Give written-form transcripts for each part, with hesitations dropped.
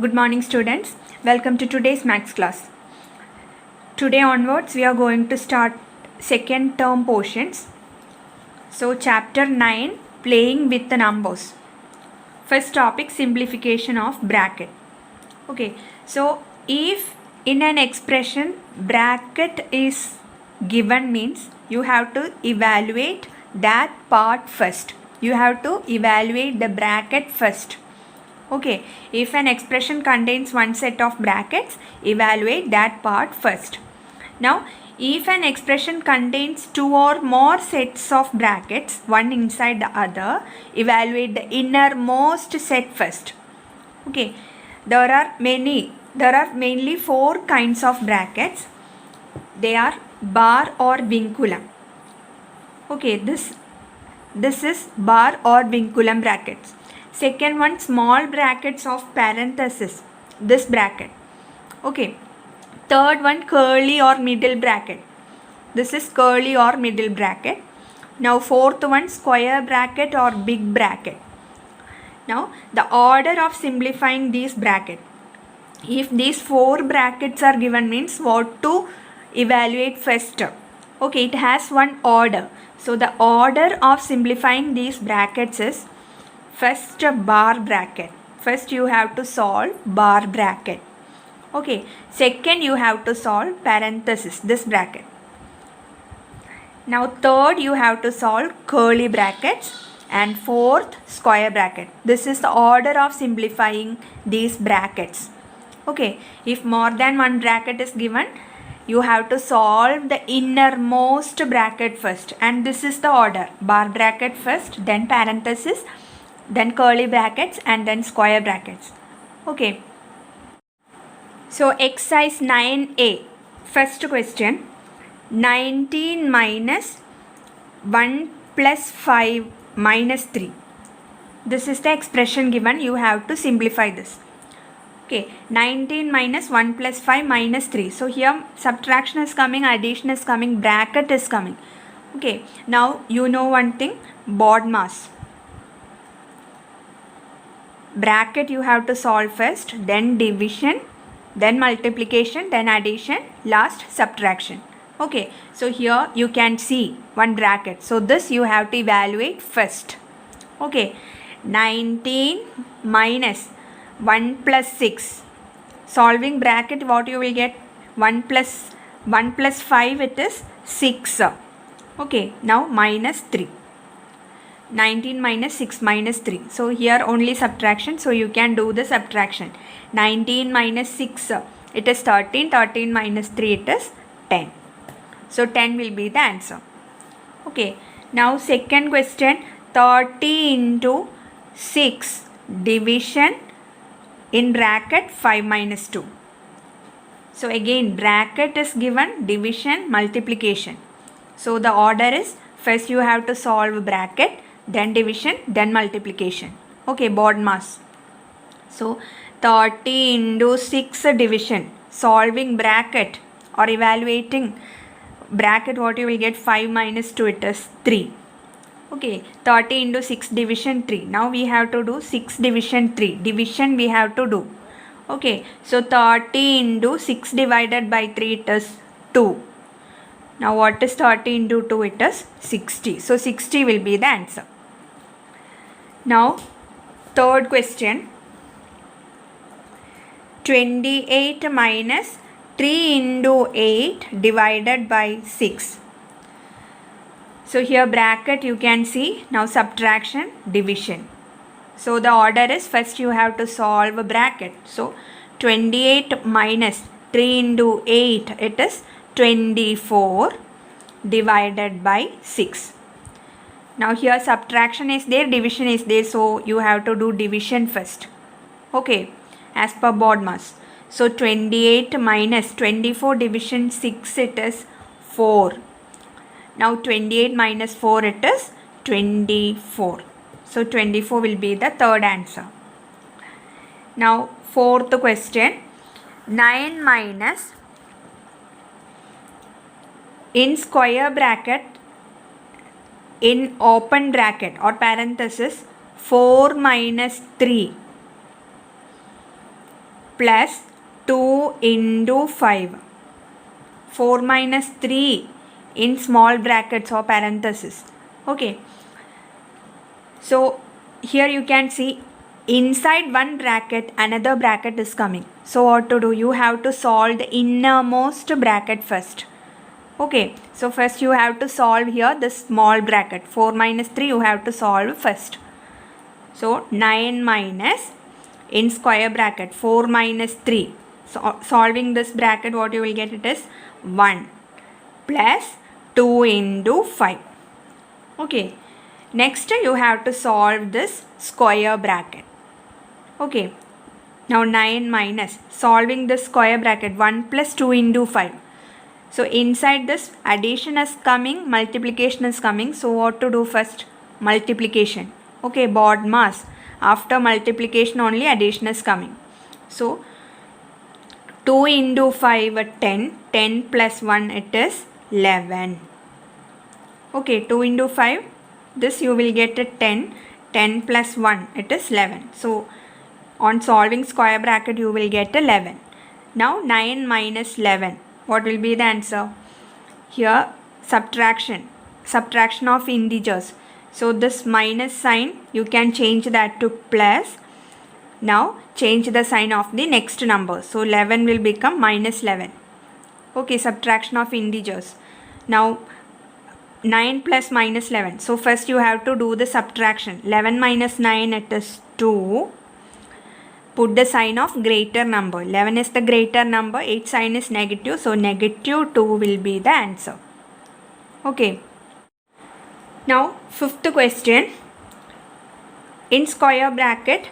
Good morning students. Welcome to today's maths class. Today onwards we are going to start second term portions. So chapter 9, playing with the numbers. First topic, simplification of bracket. Okay, so if in an expression bracket is given means you have to evaluate that part first. You have to evaluate the bracket first. Okay, if an expression contains one set of brackets, evaluate that part first. Now, if an expression contains two or more sets of brackets, one inside the other, evaluate the innermost set first. Okay, there are mainly four kinds of brackets. They are bar or vinculum. Okay, this is bar or vinculum brackets. Second one, small brackets of parenthesis, this bracket. Okay. Third one, curly or middle bracket. This is curly or middle bracket. Now fourth one, square bracket or big bracket. Now the order of simplifying these brackets. If these four brackets are given means what to evaluate first. Okay, it has one order. So the order of simplifying these brackets is first bar bracket. First you have to solve bar bracket. Okay. Second you have to solve parenthesis, this bracket. Now third you have to solve curly brackets. And fourth square bracket. This is the order of simplifying these brackets. Okay. If more than one bracket is given, you have to solve the innermost bracket first. And this is the order. Bar bracket first, then parenthesis, then curly brackets, and then square brackets. Okay. So exercise 9a. First question. 19 minus 1 plus 5 minus 3. This is the expression given. You have to simplify this. Okay. 19 minus 1 plus 5 minus 3. So here subtraction is coming, addition is coming, bracket is coming. Okay. Now you know one thing. BODMAS. Bracket you have to solve first, then division, then multiplication, then addition, last subtraction. Okay, so here you can see one bracket. So this you have to evaluate first. Okay, 19 minus 1 plus 6. Solving bracket, what you will get? 1 plus 5, it is 6. Okay, now minus 3. 19 minus 6 minus 3. So here only subtraction. So you can do the subtraction. 19 minus 6, it is 13. 13 minus 3, it is 10. So 10 will be the answer. Okay. Now second question. 30 into 6 division in bracket 5 minus 2. So again bracket is given, division, multiplication. So the order is first you have to solve bracket, then division, then multiplication. Okay, BODMAS. So 30 into 6 division, solving bracket or evaluating bracket, what you will get? 5 minus 2, it is 3. Okay, 30 into 6 division 3. Now we have to do 6 division 3. Division we have to do. Okay, so 30 into 6 divided by 3, it is 2. Now what is 30 into 2? It is 60. So 60 will be the answer. Now third question. 28 minus 3 into 8 divided by 6. So here bracket you can see. Now subtraction, division. So the order is first you have to solve a bracket. So 28 minus 3 into 8, it is 24 divided by 6. Now here subtraction is there, division is there. So you have to do division first. Okay, as per BODMAS. So 28 minus 24 division 6, it is 4. Now 28 minus 4, it is 24. So 24 will be the third answer. Now fourth question. 9 minus, in square bracket, in open bracket or parenthesis, 4 minus 3. plus 2 into 5. 4 minus 3 in small brackets or parenthesis. Okay. So here you can see inside one bracket another bracket is coming. So what to do? You have to solve the innermost bracket first. Okay. So first you have to solve here the small bracket. 4 minus 3 you have to solve first. So 9 minus in square bracket 4 minus 3. So solving this bracket, what you will get, it is 1 plus 2 into 5. Okay. Next you have to solve this square bracket. Okay. Now 9 minus, solving the square bracket, 1 plus 2 into 5. So inside this addition is coming, multiplication is coming. So what to do first? Multiplication. Okay, BOD mass. After multiplication only addition is coming. So 2 into 5 10. 10 plus 1 it is 11. Okay, 2 into 5. This you will get a 10. 10 plus 1 it is 11. So on solving square bracket you will get 11. Now 9 minus 11. What will be the answer? Here subtraction. Subtraction of integers. So this minus sign you can change that to plus. Now change the sign of the next number. So 11 will become minus 11. Okay, subtraction of integers. Now 9 plus minus 11. So first you have to do the subtraction. 11 minus 9 it is 2. Put the sign of greater number. 11 is the greater number. 8 sign is negative. So negative 2 will be the answer. Okay. Now fifth question. In square bracket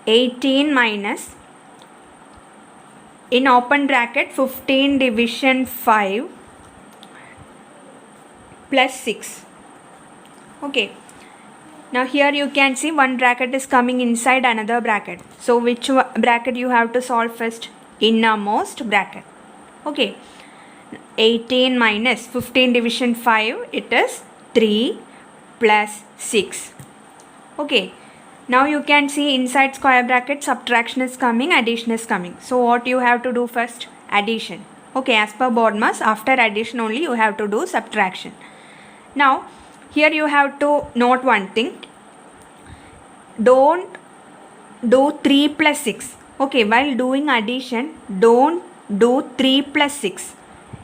18 minus in open bracket 15 division 5 plus 6. Okay. Now here you can see one bracket is coming inside another bracket. So which bracket you have to solve first? Innermost bracket. Okay. 18 minus 15 division 5, it is 3 plus 6. Okay. Now you can see inside square bracket subtraction is coming, addition is coming. So what you have to do first? Addition. Okay, as per BOD mass, after addition only you have to do subtraction. Now here you have to note one thing. Don't do 3 plus 6. Okay, while doing addition, don't do 3 plus 6.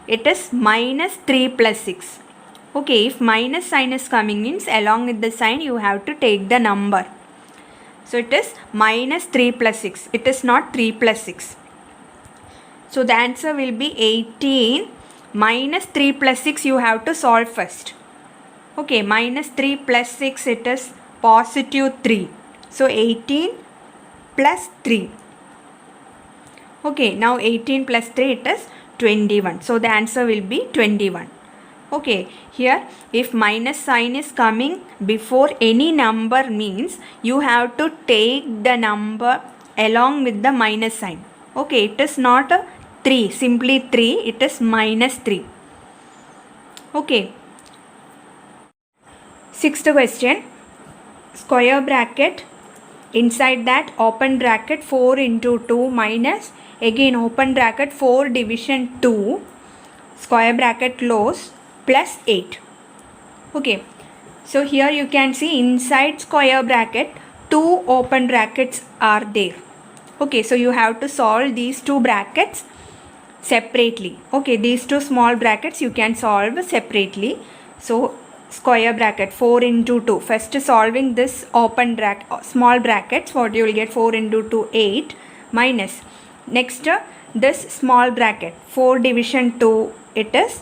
It is minus 3 plus 6. Okay, if minus sign is coming means along with the sign you have to take the number. So it is minus 3 plus 6. It is not 3 plus 6. So the answer will be 18 minus 3 plus 6 you have to solve first. Okay, minus 3 plus 6 it is positive 3. So 18 plus 3. Okay, now 18 plus 3 it is 21. So the answer will be 21. Okay, here if minus sign is coming before any number means you have to take the number along with the minus sign. Okay, it is not a 3, simply 3, it is minus 3. Okay. Sixth question. Square bracket, inside that open bracket 4 into 2 minus again open bracket 4 division 2 square bracket close plus 8. Okay, so here you can see inside square bracket 2 open brackets are there. Okay, so you have to solve these 2 brackets separately. Okay, these 2 small brackets you can solve separately. So square bracket 4 into 2. First solving this open bracket, small brackets, what you will get 4 into 2, 8 minus. Next this small bracket 4 division 2, it is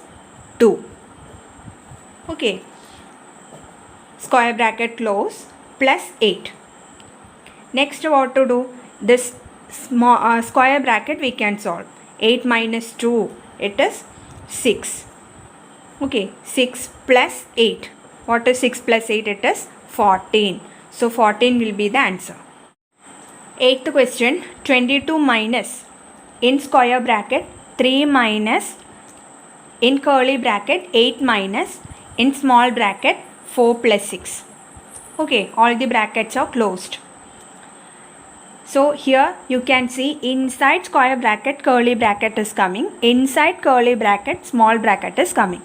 2. Okay, square bracket close plus 8. Next what to do? This small square bracket we can solve. 8 minus 2, it is 6. Okay, 6 plus 8. What is 6 plus 8? It is 14. So 14 will be the answer. Eighth question. 22 minus in square bracket 3 minus in curly bracket 8 minus in small bracket 4 plus 6. Okay, all the brackets are closed. So here you can see inside square bracket curly bracket is coming, inside curly bracket small bracket is coming.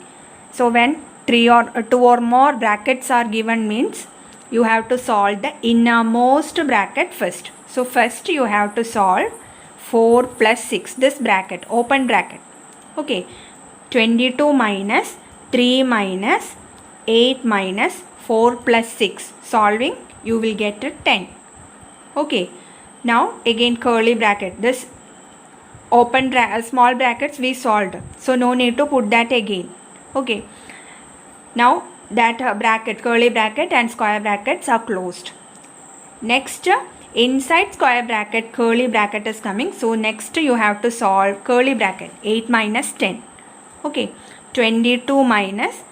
So when 3 or 2 or more brackets are given means you have to solve the innermost bracket first. So first you have to solve 4 plus 6, this bracket, open bracket. Okay, 22 minus 3 minus 8 minus 4 plus 6. Solving you will get a 10. Okay. Now again curly bracket, this open small brackets we solved, so no need to put that again. Okay, now that bracket, curly bracket and square brackets are closed. Next inside square bracket curly bracket is coming, so next you have to solve curly bracket, 8 minus 10. Okay, 22 minus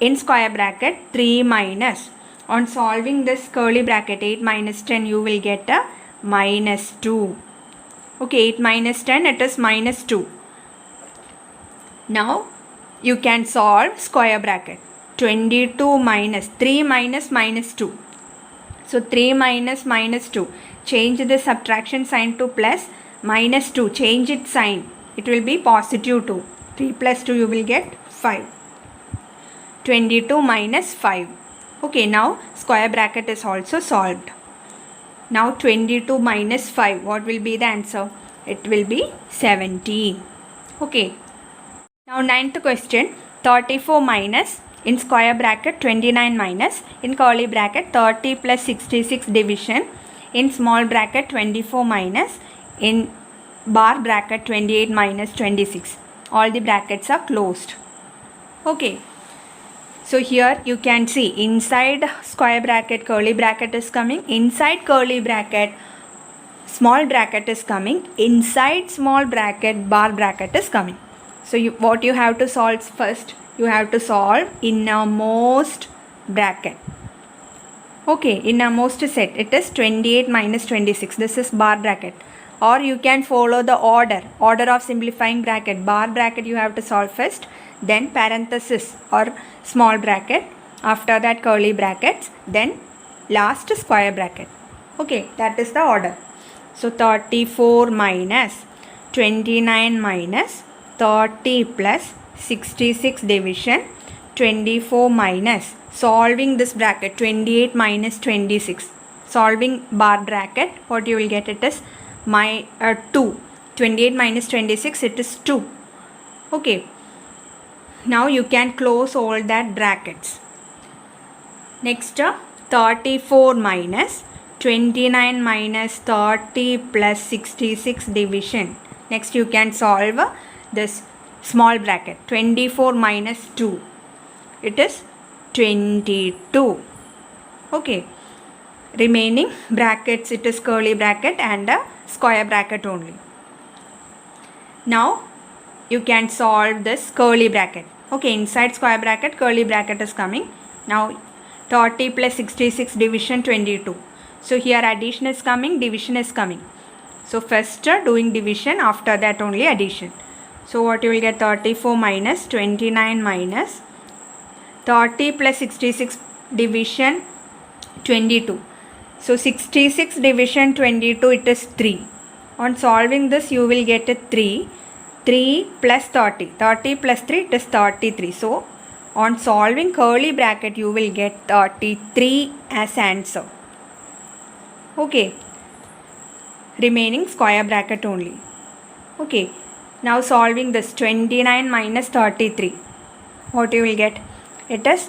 in square bracket 3 minus, on solving this curly bracket 8 minus 10 you will get a minus 2. Okay, 8 minus 10, it is minus 2. Now you can solve square bracket, 22 minus 3 minus minus 2. So 3 minus minus 2, change the subtraction sign to plus, minus 2, change its sign, it will be positive 2. 3 plus 2 you will get 5. 22 minus 5. Okay, now square bracket is also solved. Now 22 minus 5, what will be the answer? It will be 17. Okay. Now 9th question, 34 minus in square bracket 29 minus in curly bracket 30 plus 66 division in small bracket 24 minus in bar bracket 28 minus 26. All the brackets are closed. Okay. So here you can see inside square bracket curly bracket is coming, inside curly bracket small bracket is coming, inside small bracket bar bracket is coming. So what you have to solve first, you have to solve innermost bracket. Okay, innermost set, it is 28 minus 26, this is bar bracket. Or you can follow the order of simplifying bracket. Bar bracket you have to solve first, then parenthesis or small bracket, after that curly brackets, then last square bracket. Okay, that is the order. So 34 minus 29 minus 30 plus 66 division 24 minus, solving this bracket 28 minus 26, solving bar bracket, what you will get, it is 2. 28 minus 26, it is 2. Okay. Now you can close all that brackets. Next 34 minus 29 minus 30 plus 66 division. Next you can solve this small bracket, 24 minus 2, it is 22. Okay, remaining brackets, it is curly bracket and a square bracket only. Now you can solve this curly bracket. Okay, inside square bracket curly bracket is coming. Now 30 plus 66 division 22. So here addition is coming, division is coming. So first doing division, after that only addition. So what you will get, 34 minus 29 minus 30 plus 66 division 22. So 66 division 22, it is 3. On solving this you will get a 3. 3 plus 30. 30 plus 3, it is 33. So on solving curly bracket you will get 33 as answer. Okay. Remaining square bracket only. Okay. Now solving this 29 minus 33. What you will get? It is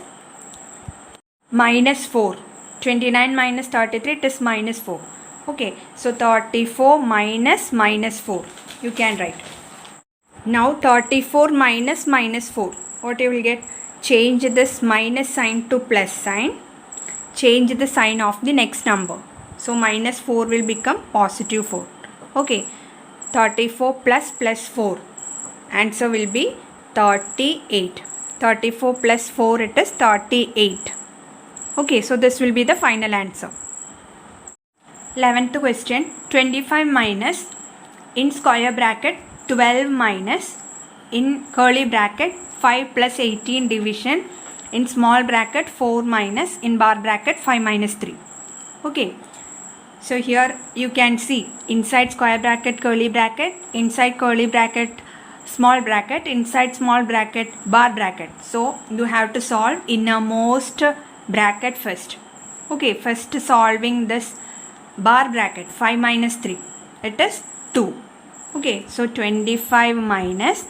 minus 4. 29 minus 33, it is minus 4. Okay. So 34 minus minus 4. You can write. Now 34 minus minus 4. What you will get? Change this minus sign to plus sign. Change the sign of the next number. So minus 4 will become positive 4. Okay. 34 plus 4. Answer will be 38. 34 plus 4, it is 38. Okay, so this will be the final answer. 11th question. 25 minus in square bracket 12 minus in curly bracket 5 plus 18 division in small bracket 4 minus in bar bracket 5 minus 3. Okay. So here you can see inside square bracket, curly bracket, inside curly bracket, small bracket, inside small bracket, bar bracket. So you have to solve innermost bracket first. Okay, first solving this bar bracket, 5 minus 3, it is 2. Okay, so 25 minus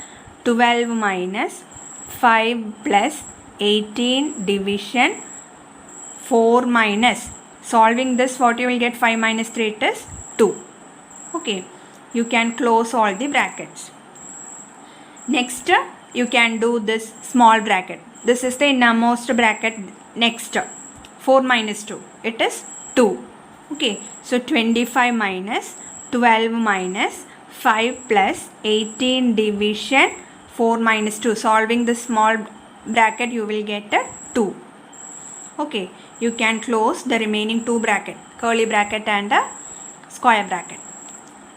12 minus 5 plus 18 division 4 minus, solving this what you will get, 5 minus 3, it is 2. Okay, you can close all the brackets. Next you can do this small bracket. This is the innermost bracket. Next 4 minus 2, it is 2. Okay, so 25 minus 12 minus 5 plus 18 division 4 minus 2. Solving the small bracket you will get a 2. Okay, you can close the remaining 2 bracket, curly bracket and a square bracket.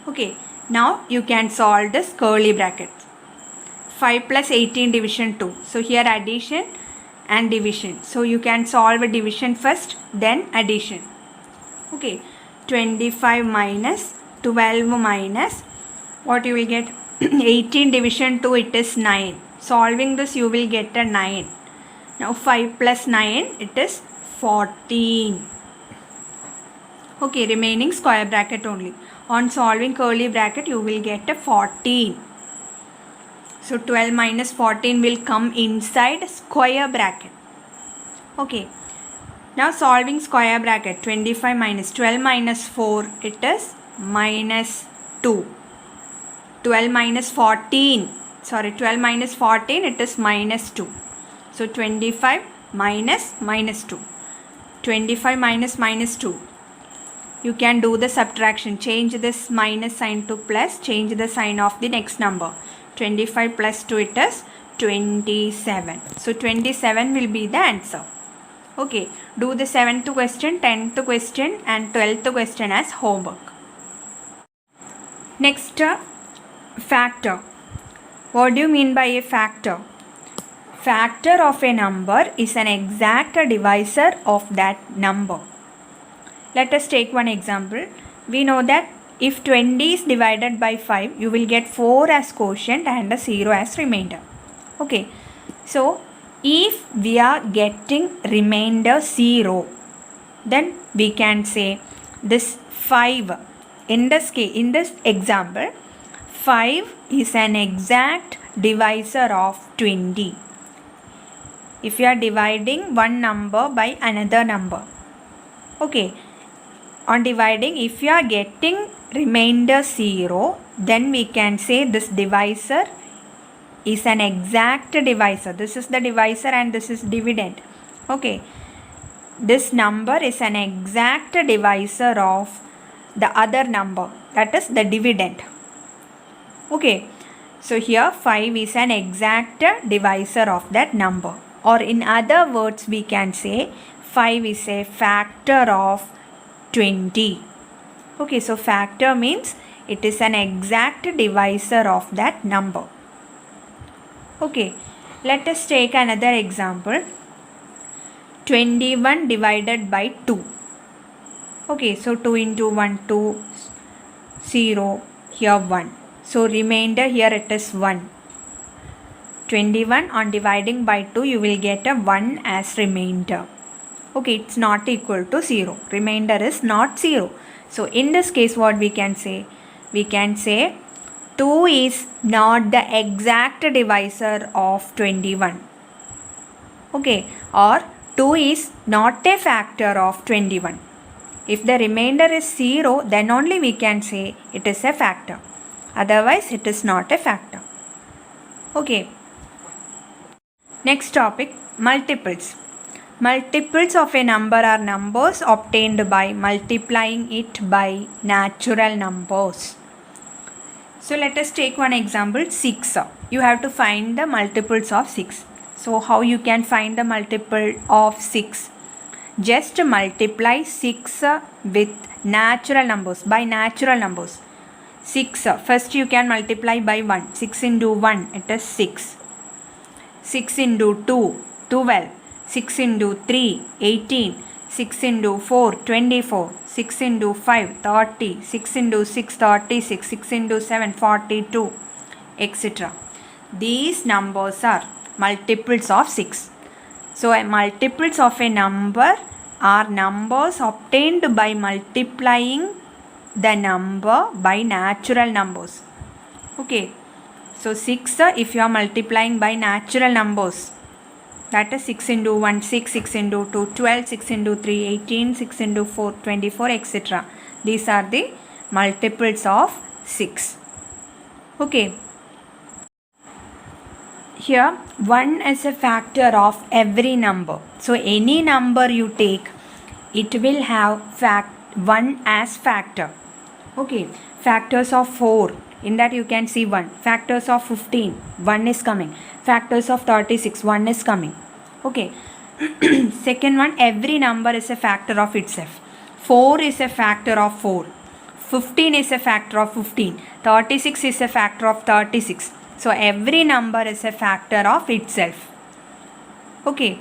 Okay, now you can solve this curly bracket. 5 plus 18 division 2. So here addition and division. So you can solve a division first, then addition. Okay, 25 minus 12 minus what you will get, 18 division 2, it is 9. Solving this you will get a 9. Now 5 plus 9, it is 14. Okay, remaining square bracket only. On solving curly bracket you will get a 14. So 12 minus 14 will come inside square bracket. Okay. Now solving square bracket, 25 minus 12 minus 4, it is minus 2. 12 minus 14, sorry, 12 minus 14, it is minus 2. So 25 minus minus 2. 25 minus minus 2. You can do the subtraction. Change this minus sign to plus. Change the sign of the next number. 25 plus 2, it is 27. So 27 will be the answer. Okay. Do the 7th question, 10th question and 12th question as homework. Next, factor. What do you mean by a factor? Factor of a number is an exact divisor of that number. Let us take one example. We know that if 20 is divided by 5, you will get 4 as quotient and a 0 as remainder. Okay. So, if we are getting remainder 0, then we can say this 5. In this example, 5 is an exact divisor of 20. If you are dividing one number by another number. Okay. On dividing, if you are getting remainder 0, then we can say this divisor is an exact divisor. This is the divisor and this is dividend. Okay. This number is an exact divisor of the other number, that is the dividend. Okay. So here 5 is an exact divisor of that number. Or in other words, we can say 5 is a factor of 20. Okay, so factor means it is an exact divisor of that number. Okay, let us take another example. 21 divided by 2. Okay, so 2 into 1, 2, 0, here 1. So remainder here it is 1. 21 on dividing by 2, you will get a 1 as remainder. Okay, it's not equal to 0. Remainder is not 0. So in this case what we can say? We can say 2 is not the exact divisor of 21. Okay, or 2 is not a factor of 21. If the remainder is 0, then only we can say it is a factor. Otherwise it is not a factor. Okay. Next topic, multiples. Multiples of a number are numbers obtained by multiplying it by natural numbers. So let us take one example, 6. You have to find the multiples of 6. So how you can find the multiple of 6? Just multiply 6 with natural numbers, by natural numbers. 6, first you can multiply by 1. 6 into 1, it is 6. 6 into 2, 12. 6 into 3, 18. 6 into 4, 24. 6 into 5, 30, 6 into 6, 36, 6 into 7, 42, etc. These numbers are multiples of 6. So, multiples of a number are numbers obtained by multiplying the number by natural numbers. Okay. So, 6 if you are multiplying by natural numbers, that is 6 into 1, 6, 6 into 2, 12, 6 into 3, 18, 6 into 4, 24, etc. These are the multiples of 6. Okay. Here 1 is a factor of every number. So, any number you take, it will have 1 as factor. Okay. Factors of 4. In that you can see 1. Factors of 15, 1 is coming. Factors of 36, 1 is coming. Okay. Second one, every number is a factor of itself. 4 is a factor of 4. 15 is a factor of 15. 36 is a factor of 36. So, every number is a factor of itself. Okay.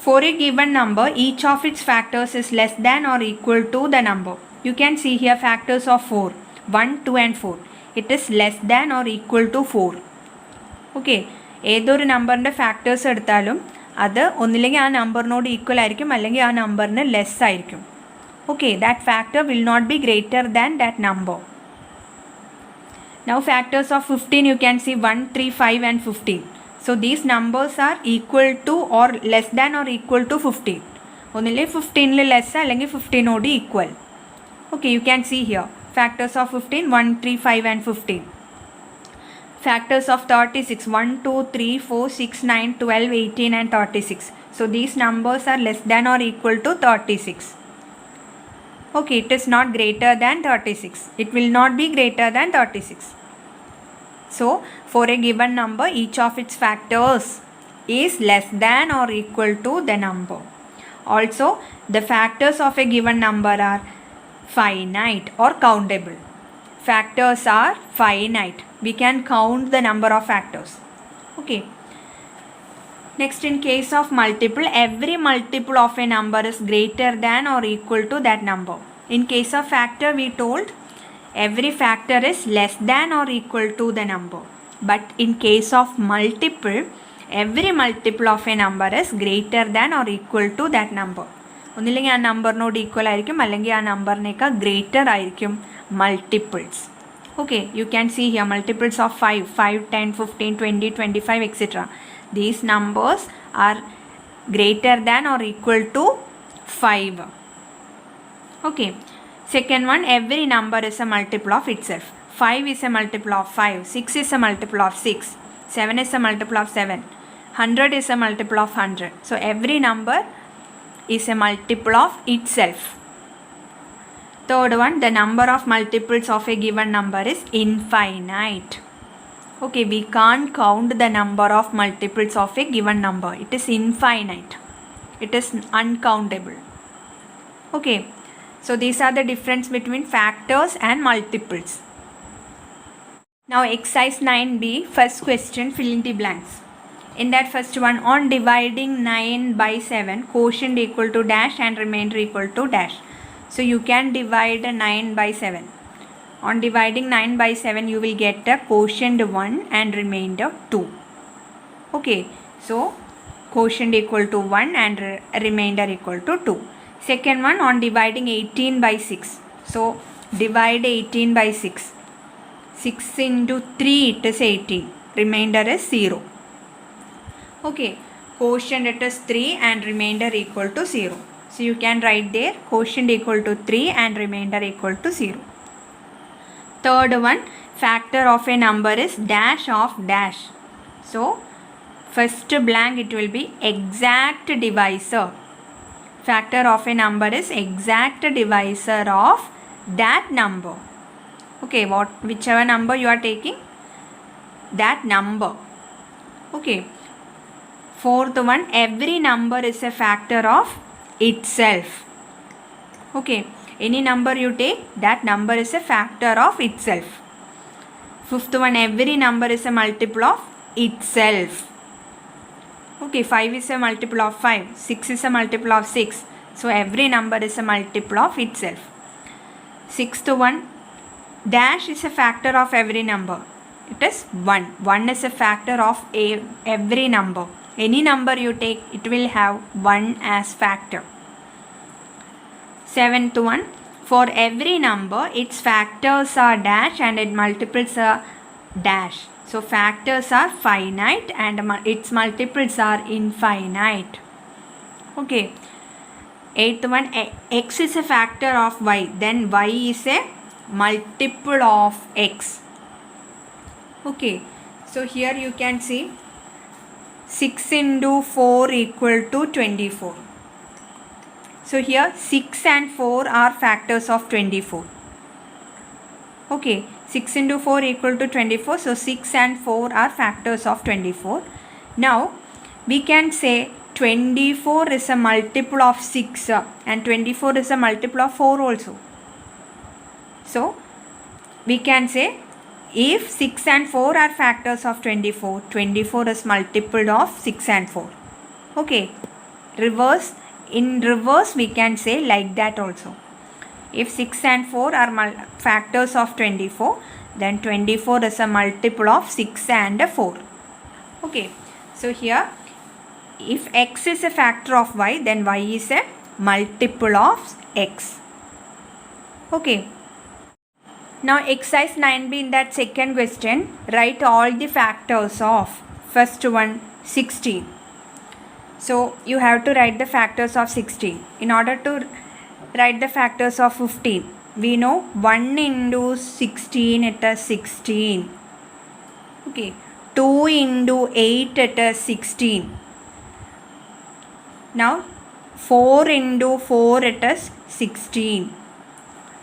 For a given number, each of its factors is less than or equal to the number. You can see here factors of 4. 1, 2 and 4. It is less than or equal to 4. Okay. ഏതൊരു നമ്പറിൻ്റെ factors എടുത്താലും അത് ഒന്നില്ലെങ്കിൽ ആ നമ്പറിനോട് equal ആയിരിക്കും, അല്ലെങ്കിൽ ആ നമ്പറിന് ലെസ് ആയിരിക്കും. Okay, that factor will not be greater than that number. Now factors of 15 you can see 1, 3, 5 and 15. So these numbers are equal to or less than or equal to 15. ഒന്നിലെ 15 less അല്ലെങ്കിൽ 15 equal. Okay, you can see here factors of 15, 1, 3, 5 and 15. Factors of 36, 1, 2, 3, 4, 6, 9, 12, 18 and 36. So these numbers are less than or equal to 36. Okay, it is not greater than 36. It will not be greater than 36. So, for a given number, each of its factors is less than or equal to the number. Also, the factors of a given number are finite or countable. Factors are finite. We can count the number of factors. Okay. Next, in case of multiple, every multiple of a number is greater than or equal to that number. In case of factor, we told every factor is less than or equal to the number. But in case of multiple, every multiple of a number is greater than or equal to that number. ഒന്നില്ലെങ്കിൽ ആ നമ്പറിനോട് equal ആയിരിക്കും, അല്ലെങ്കിൽ ആ നമ്പറിനേക്കാൾ greater ആയിരിക്കും multiples. Okay, you can see here multiples of 5, 5, 10, 15, 20, 25, etc. These numbers are greater than or equal to 5. Okay, second one, every number is a multiple of itself. 5 is a multiple of 5, 6 is a multiple of 6, 7 is a multiple of 7, 100 is a multiple of 100. So every number is a multiple of itself. Third one, the number of multiples of a given number is infinite. Okay, we can't count the number of multiples of a given number. It is infinite. It is uncountable. Okay, so these are the difference between factors and multiples. Now exercise 9b, first question, fill in the blanks. In that first one, on dividing 9 by 7, quotient equal to dash and remainder equal to dash. So you can divide 9 by 7. On dividing 9 by 7, you will get a quotient 1 and remainder 2. Okay, so quotient equal to 1 and remainder equal to 2. Second one, on dividing 18 by 6. So divide 18 by 6. 6 into 3, it is 18. Remainder is 0. Okay, quotient it is 3 and remainder equal to 0. So you can write there quotient equal to 3 and remainder equal to 0. Third one, factor of a number is dash of dash. So first blank it will be exact divisor. Factor of a number is exact divisor of that number. Okay, whichever number you are taking, that number. Okay. Fourth one, every number is a factor of itself. Okay, any number you take, that number is a factor of itself. Fifth one, every number is a multiple of itself. Okay, 5 is a multiple of 5, 6 is a multiple of 6, So every number is a multiple of itself. Sixth one, dash is a factor of every number. It is 1. 1 is a factor of every number. Any number you take, it will have 1 as factor. Seventh one, for every number, its factors are dash and its multiples are dash. So factors are finite and its multiples are infinite. Okay. Eighth one, x is a factor of y. Then y is a multiple of x. Okay. So here you can see 6 into 4 equal to 24. So here 6 and 4 are factors of 24. Okay, 6 into 4 equal to 24. So 6 and 4 are factors of 24. Now we can say 24 is a multiple of 6 and 24 is a multiple of 4 also. So we can say if 6 and 4 are factors of 24, 24 is multiple of 6 and 4. Okay, in reverse we can say like that also. If 6 and 4 are factors of 24, then 24 is a multiple of 6 and 4. Okay, so here if x is a factor of y, then y is a multiple of x. Okay. Now exercise 9b, in that second question, write all the factors of first one 16. So you have to write the factors of 16. In order to write the factors of 15, we know 1 into 16 it is 16. Okay. 2 into 8 it is 16. Now 4 into 4 it is 16.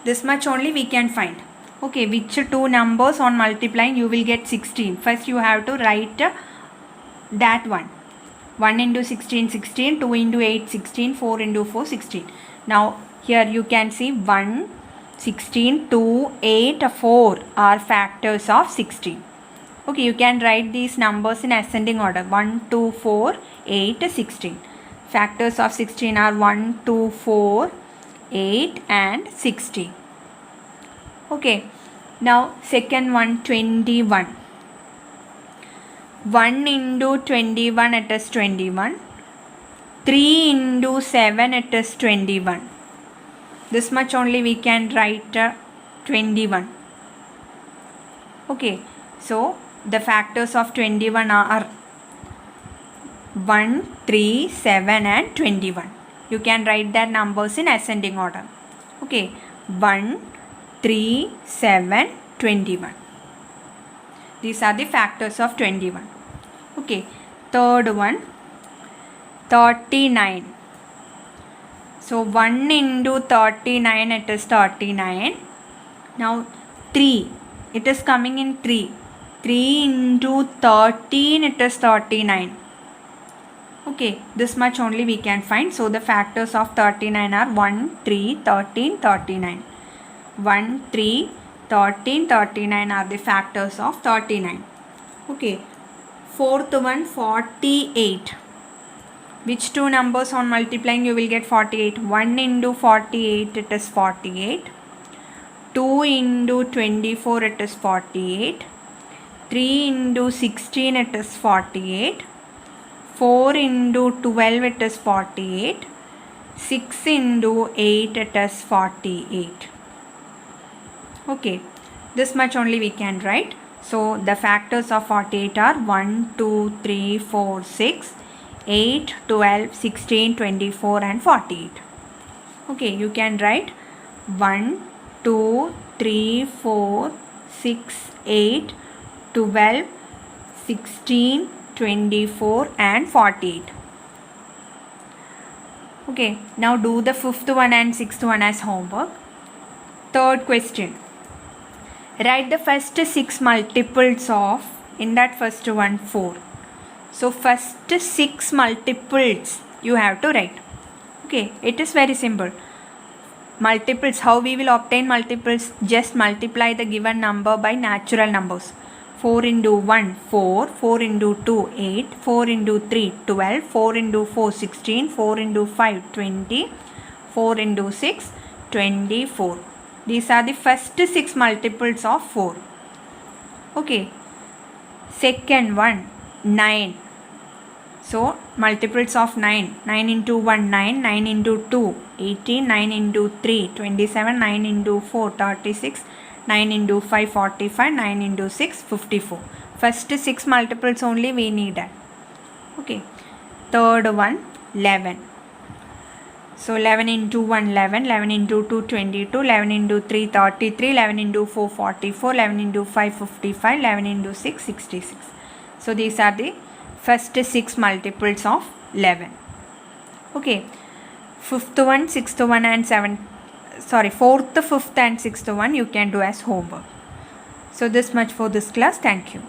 This much only we can find. Okay, which two numbers on multiplying you will get 16. First you have to write that one. 1 into 16, 16, 2 into 8, 16, 4 into 4, 16. Now here you can see 1, 16, 2, 8, 4 are factors of 16. Okay, you can write these numbers in ascending order. 1, 2, 4, 8, 16. Factors of 16 are 1, 2, 4, 8 and 16. Okay, now second one 21. 1 into 21 it is 21. 3 into 7 it is 21. This much only we can write 21. Okay, so the factors of 21 are 1, 3, 7 and 21. You can write that numbers in ascending order. Okay, 1, 3, 7, 21. These are the factors of 21. Okay, third one 39. So 1 into 39 it is 39. Now 3, it is coming in 3. 3 into 13 it is 39. Okay, this much only we can find. So the factors of 39 are 1, 3, 13, 39. 1, 3, 13, 39 are the factors of 39. Okay, fourth one 48. Which two numbers on multiplying you will get 48? 1 into 48 it is 48. 2 into 24 it is 48. 3 into 16 it is 48. 4 into 12 it is 48. 6 into 8 it is 48. Okay, this much only we can write. So the factors of 48 are 1, 2, 3, 4, 6, 8, 12, 16, 24 and 48. Okay, you can write 1, 2, 3, 4, 6, 8, 12, 16, 24 and 48. Okay, now do the fifth one and sixth one as homework. Third question. Write the first 6 multiples of, in that first one 4. So first 6 multiples you have to write. Okay, it is very simple. Multiples, how we will obtain multiples? Just multiply the given number by natural numbers. 4 into 1, 4, 4 into 2, 8, 4 into 3, 12, 4 into 4, 16, 4 into 5, 20, 4 into 6, 24. These are the first 6 multiples of 4. Okay. Second one, 9. So multiples of 9. 9 into 1, 9. 9 into 2, 18. 9 into 3, 27. 9 into 4, 36. 9 into 5, 45. 9 into 6, 54. First 6 multiples only we need. Okay. Third one, 11. So 11 into 1, 11. 11 into 2, 22. 11 into 3, 33. 11 into 4, 44. 11 into 5, 55. 11 into 6, 66. So these are the first 6 multiples of 11. Okay. Fifth one, sixth one and fourth, fifth and sixth one you can do as homework. So this much for this class. Thank you.